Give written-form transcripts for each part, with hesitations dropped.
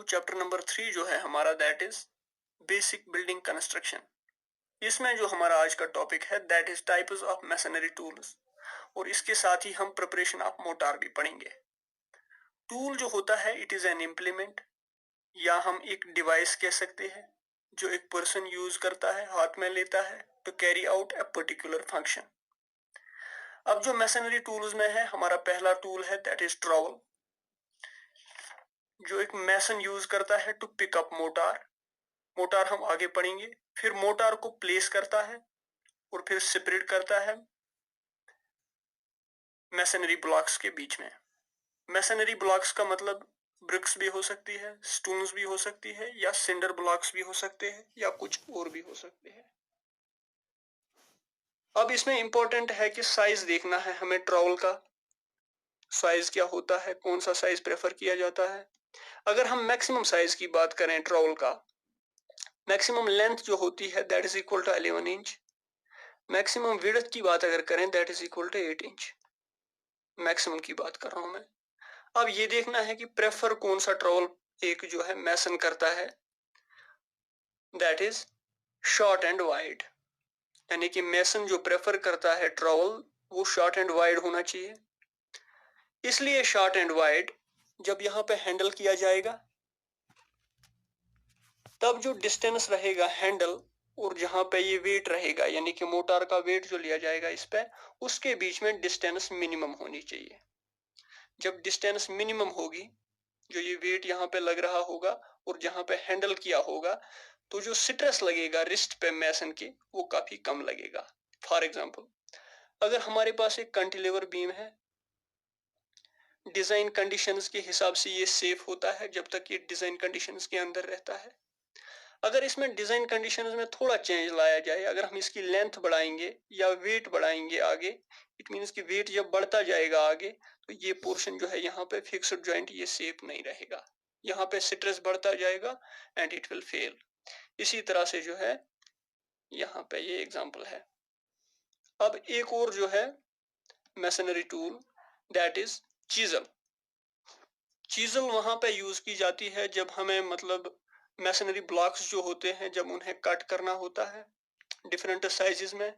Chapter number 3 जो है हमारा, that is basic building construction. इसमें जो हमारा आज का टॉपिक है that is types of masonry tools, और इसके साथ ही हम प्रिपरेशन ऑफ मोटार भी पढ़ेंगे। टूल जो होता है इट इज एन इम्प्लीमेंट, या हम एक डिवाइस कह सकते हैं जो एक पर्सन यूज करता है, हाथ में लेता है to carry out a particular function. अब जो मैसनरी टूल्स में है हमारा पहला टूल है दैट इज ट्रॉवल, जो एक मैसन यूज करता है to pick up mortar. Mortar हम आगे पढ़ेंगे। फिर मोटार को प्लेस करता है और फिर सेपरेट करता है मैसनरी ब्लॉक्स के बीच में। मैसनरी ब्लॉक्स का मतलब ब्रिक्स भी हो सकती है, स्टोन्स भी हो सकती है, या सिंडर ब्लॉक्स भी हो सकते हैं, या कुछ और भी हो सकते हैं। अब इसमें इंपॉर्टेंट है कि साइज देखना है हमें। ट्रॉवल का साइज क्या होता है, कौन सा साइज प्रेफर किया जाता है। अगर हम मैक्सिमम साइज की बात करें ट्रॉवल का, मैक्सिमम लेंथ जो होती है that is equal to 11 inch. Maximum width की बात अगर करें that is equal to 8 inch. Maximum की बात कर रहा हूं मैं। अब ये देखना है कि प्रेफर कौन सा ट्रॉवल एक जो है मैसन करता है, that is short and wide. यानी कि मैसन जो प्रेफर करता है ट्रॉवल वो शॉर्ट एंड वाइड होना चाहिए। इसलिए शॉर्ट एंड वाइड जब यहां पे हैंडल किया जाएगा तब जो डिस्टेंस रहेगा हैंडल और जहां पे ये वेट रहेगा, यानी कि मोटार का वेट जो लिया जाएगा इस पे, उसके बीच में डिस्टेंस मिनिमम होनी चाहिए। जब डिस्टेंस मिनिमम होगी, जो ये वेट यहाँ पे लग रहा होगा और जहां पे हैंडल किया होगा, तो जो स्ट्रेस लगेगा रिस्ट पे मैसन की वो काफी कम लगेगा। फॉर एग्जाम्पल, अगर हमारे पास एक कैंटिलीवर बीम है, डिजाइन कंडीशंस के हिसाब से ये सेफ होता है जब तक ये डिजाइन कंडीशंस के अंदर रहता है। अगर इसमें डिजाइन कंडीशंस में थोड़ा चेंज लाया जाए, अगर हम इसकी लेंथ बढ़ाएंगे या वेट बढ़ाएंगे आगे, इट मींस कि वेट जब बढ़ता जाएगा आगे, तो ये पोर्शन जो है यहाँ पे फिक्स्ड जॉइंट ये सेफ नहीं रहेगा। यहाँ पे स्ट्रेस बढ़ता जाएगा एंड इट विल फेल। इसी तरह से जो है यहाँ पे ये एग्जांपल है। अब एक और जो है masonry tool that is chisel. Chisel वहां पे यूज की जाती है जब हमें मतलब मैसनरी ब्लॉक्स जो होते हैं जब उन्हें कट करना होता है डिफरेंट साइजेस में।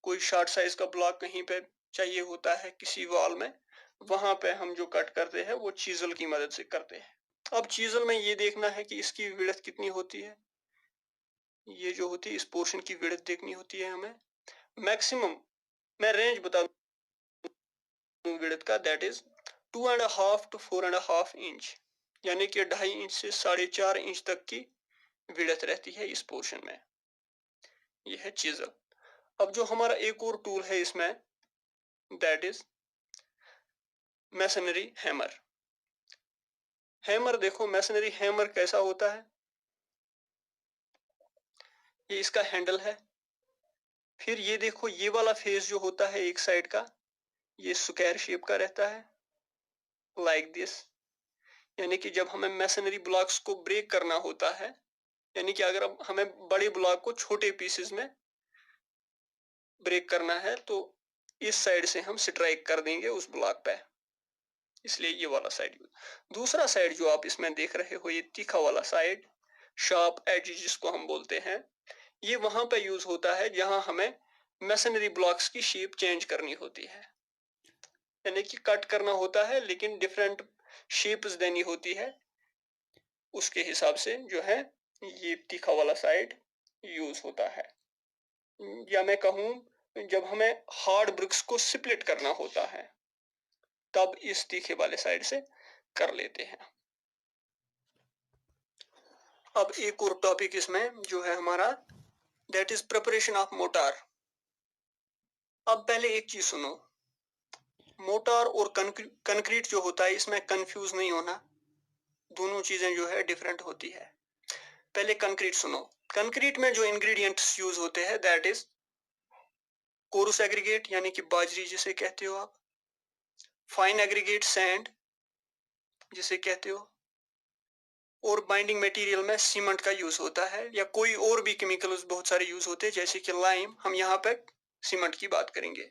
कोई शॉर्ट साइज का ब्लॉक कहीं पे चाहिए होता है किसी वॉल में, वहां पे हम जो कट करते हैं वो चीजल की मदद से करते हैं। अब चीजल में ये देखना है कि इसकी विड्थ कितनी होती है। ये जो होती है इस पोर्शन की विड्थ देखनी होती है हमें। मैक्सिमम मैं रेंज बता दूं विड्थ का, दैट इज 2.5 to 4.5 इंच, यानी कि 2.5 इंच से 4.5 इंच तक की विड्थ रहती है इस पोर्शन में। यह है चीजल। अब जो हमारा एक और टूल है इसमें that is masonry hammer. Hammer देखो, मैसनरी हैमर कैसा होता है, ये इसका हैंडल है। फिर ये देखो ये वाला फेस जो होता है एक साइड का, ये स्क्वायर शेप का रहता है लाइक दिस। यानी कि जब हमें मैसनरी ब्लॉक्स को ब्रेक करना होता है, यानी कि अगर हमें बड़े ब्लॉक को छोटे पीसेस में ब्रेक करना है तो इस साइड से हम स्ट्राइक कर देंगे उस ब्लॉक पे, इसलिए ये वाला साइड। दूसरा साइड जो आप इसमें देख रहे हो, ये तीखा वाला साइड, शार्प एज जिसको हम बोलते हैं, ये वहां पे यूज होता है जहां हमें मैसनरी ब्लॉक्स की शेप चेंज करनी होती है, यानी कि कट करना होता है लेकिन डिफरेंट शेप्स देनी होती है। उसके हिसाब से जो है ये तीखा वाला साइड यूज होता है। या मैं कहूं जब हमें हार्ड ब्रिक्स को स्प्लिट करना होता है तब इस तीखे वाले साइड से कर लेते हैं। अब एक और टॉपिक इसमें जो है हमारा that is preparation of motor. अब पहले एक चीज सुनो, मोटार और कंक्रीट जो होता है इसमें कंफ्यूज नहीं होना, दोनों चीजें जो है डिफरेंट होती है। पहले कंक्रीट सुनो। कंक्रीट में जो इंग्रेडिएंट्स यूज होते हैं दैट इज कोरस एग्रीगेट, यानी कि बाजरी जिसे कहते हो आप, फाइन एग्रीगेट सैंड जिसे कहते हो, और बाइंडिंग मटेरियल में सीमेंट का यूज होता है, या कोई और भी केमिकल्स बहुत सारे यूज होते हैं जैसे कि लाइम। हम यहाँ पे सीमेंट की बात करेंगे।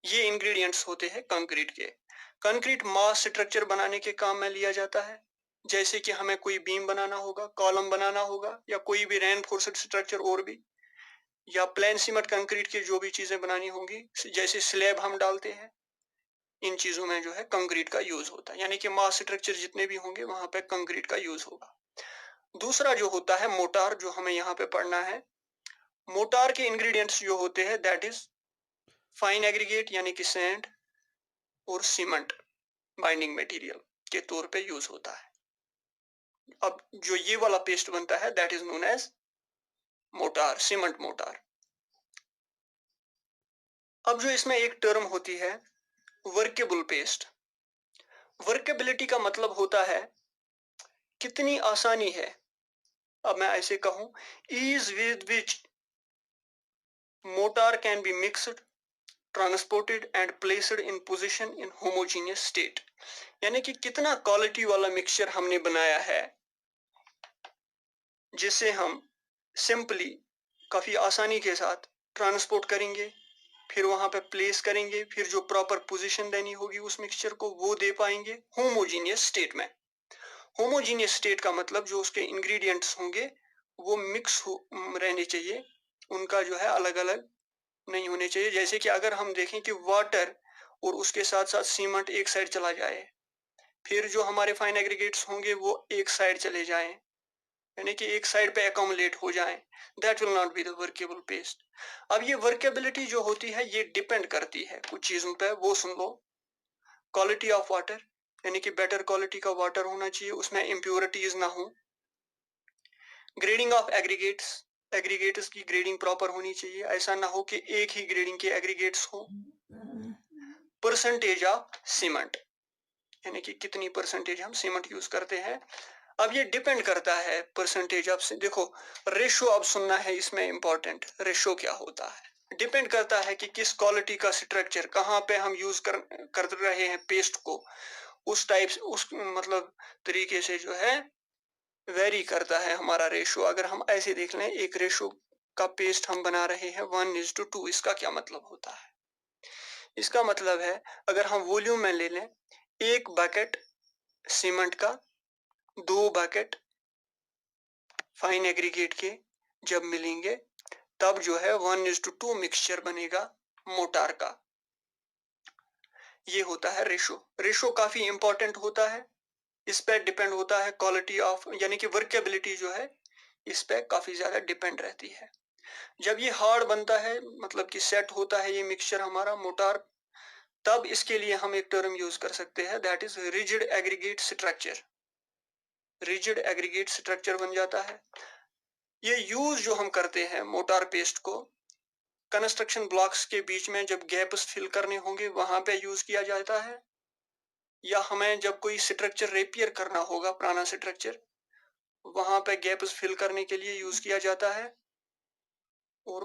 ये इंग्रेडिएंट्स होते हैं कंक्रीट के। कंक्रीट मास स्ट्रक्चर बनाने के काम में लिया जाता है। जैसे कि हमें कोई बीम बनाना होगा, कॉलम बनाना होगा, या कोई भी रेनफोर्स्ड स्ट्रक्चर और भी, या प्लेन सीमेंट कंक्रीट की जो भी चीजें बनानी होंगी, जैसे स्लैब हम डालते हैं, इन चीजों में जो है कंक्रीट का यूज होता है, यानी कि मास स्ट्रक्चर जितने भी होंगे वहां पे कंक्रीट का यूज होगा। दूसरा जो होता है मोटार, जो हमें यहाँ पे पढ़ना है, मोटार के इंग्रेडिएंट्स जो होते हैं दैट इज फाइन एग्रीगेट यानी कि सैंड, और सीमेंट बाइंडिंग मटेरियल के तौर पे यूज होता है। अब जो ये वाला पेस्ट बनता है that is known as mortar, cement mortar. अब जो इसमें एक टर्म होती है वर्केबल पेस्ट। वर्केबिलिटी का मतलब होता है कितनी आसानी है, अब मैं ऐसे कहूं, ease with which mortar can be mixed, transported and placed in position in homogeneous state। यानी कि कितना क्वालिटी वाला मिक्सचर हमने बनाया है जिसे हम सिंपली काफी आसानी के साथ ट्रांसपोर्ट करेंगे, फिर वहां पे प्लेस करेंगे, फिर जो प्रॉपर पोजीशन देनी होगी उस मिक्सचर को वो दे पाएंगे होमोजीनियस स्टेट में। होमोजीनियस स्टेट का मतलब जो उसके इंग्रेडिएंट्स होंगे वो मिक्स रहने चाहिए, उनका जो है अलग अलग नहीं होने चाहिए। जैसे कि अगर हम देखें कि वाटर और उसके साथ साथ सीमेंट एक साइड चला जाए, फिर जो हमारे फाइन एग्रीगेट्स होंगे वो एक साइड चले जाएं, यानी कि एक साइड पे एकोमोलेट हो जाएं, that will not be the workable paste. अब ये वर्केबिलिटी जो होती है ये डिपेंड करती है कुछ चीजों पे, वो सुन लो। क्वालिटी ऑफ वाटर, यानी कि बेटर क्वालिटी का वाटर होना चाहिए, उसमें इम्प्योरिटीज ना हो। ग्रेडिंग ऑफ एग्रीगेट्स, एग्रीगेट्स की ग्रेडिंग प्रॉपर होनी चाहिए, ऐसा ना हो कि एक ही ग्रेडिंग के एग्रीगेट्स हो। परसेंटेज ऑफ सीमेंट, यानी कि कितनी परसेंटेज हम सीमेंट यूज करते हैं। अब ये डिपेंड करता है परसेंटेज ऑफ, देखो रेशो अब सुनना है इसमें इंपॉर्टेंट, रेशो क्या होता है, डिपेंड करता है कि किस क्वालिटी का स्ट्रक्चर कहाँ पे हम यूज कर रहे हैं पेस्ट को, उस टाइप से उस मतलब तरीके से जो है वेरी करता है हमारा रेशो। अगर हम ऐसे देख लें एक रेशो का पेस्ट हम बना रहे हैं 1:2, इसका क्या मतलब होता है? इसका मतलब है अगर हम वॉल्यूम में ले लें, एक बकेट सीमेंट का 2 बकेट फाइन एग्रीगेट के जब मिलेंगे तब जो है 1:2 मिक्सचर बनेगा मोटार का। ये होता है रेशो। रेशो काफी इंपॉर्टेंट होता है, इस पे डिपेंड होता है क्वालिटी ऑफ, यानी कि वर्केबिलिटी जो है इस पे काफी ज्यादा डिपेंड रहती है। जब ये हार्ड बनता है मतलब कि सेट होता है ये मिक्सचर हमारा मोटार, तब इसके लिए हम एक टर्म यूज कर सकते हैं that is rigid aggregate structure. Rigid aggregate structure बन जाता है। ये यूज जो हम करते हैं मोटार पेस्ट को कंस्ट्रक्शन ब्लॉक्स के बीच में जब गैप्स फिल करने होंगे वहां पे यूज किया जाता है, या हमें जब कोई स्ट्रक्चर रिपेयर करना होगा पुराना स्ट्रक्चर, वहां पे गैप्स फिल करने के लिए यूज किया जाता है। और